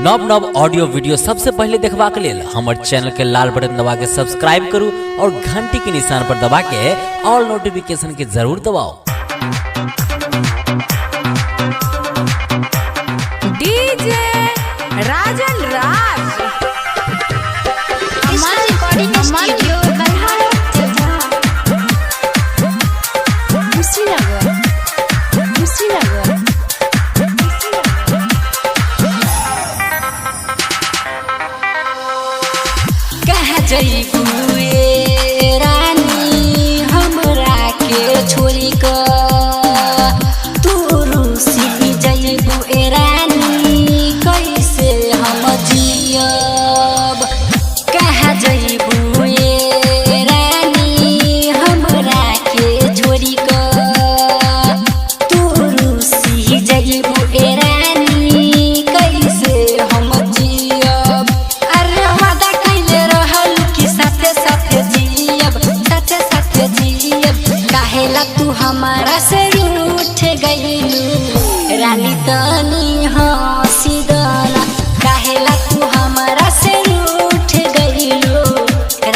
नव नव audio video सबसे पहले देखबा के लेल हमर चैनल के लाल बटन दबा के सब्सक्राइब करू और घंटी के निशान पर दबा के ऑल नोटिफिकेशन के जरूर दबाओ। डीजे राजन राज जइबू रानी हमरा के छोरी क तू रूसी जइबू रानी कैसे हम जियब। कहाँ जइबू रानी हमरा के छोरी क तू रूसी जइबू रानी कैसे हम जियब। अरे वादा कैले रहल साथे साथे जियब, साथे साथे जियब। काहेला तू हमारा से रूठ गइलू रानी तनी हंसी दाना। काहेला तू हमारा से रूठ गइलू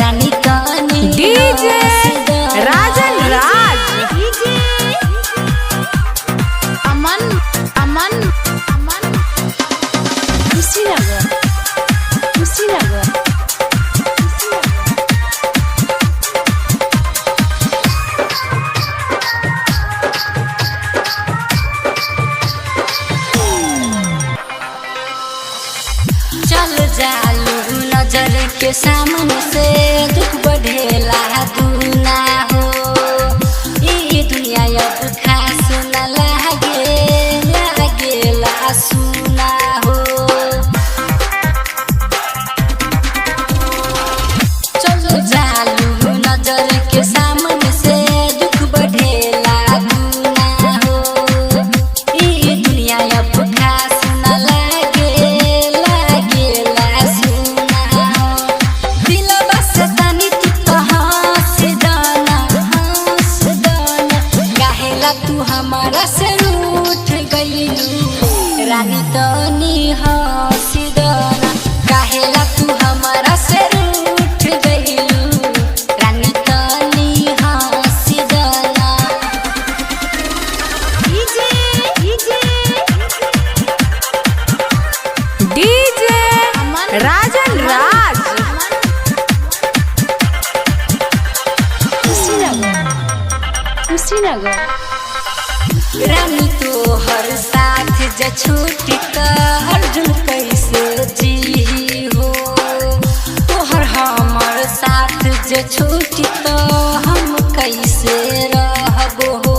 रानी तनी डीजे राजन राज अमन अमन अमन खुशी लगा, खुशी लगा। चल जालू नजर के सामने से दुख बढ़ेला तू ना हो। ये दुनिया अब खास न लागेला सुना हो। चल जालू नजर के सामने से दुख बढ़ेला तू ना हो। ये दुनिया अब खास न तू हमारा से रूठ गइलू रानी तनी हंसी दाना। काहेला तू हमारा से रूठ गइलू रानी तनी हंसी दाना। डीजे राजन राज खुशी लगा, खुशी लगा। रानी तो हर साथ ज छूटी त अर्जुन कैसे जी हो। तोहर हमर साथ ज छूटी त हम कैसे रहबो हो।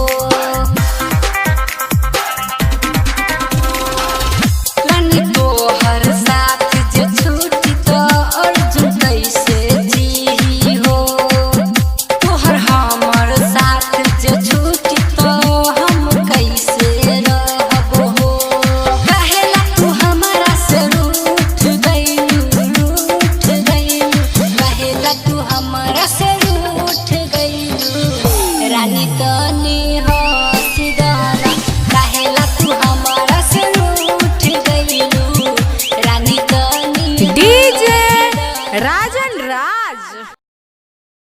रानी तो हर साथ ज छूटी त अर्जुन कैसे जी हो। तोहर हमर साथ ज छूटी त हम कैसे रहबो हो। काहेला तू हमारा से रूठ गइलू, रूठ गइलू। काहेला तू हमारा से रूठ गइलू रानी तनी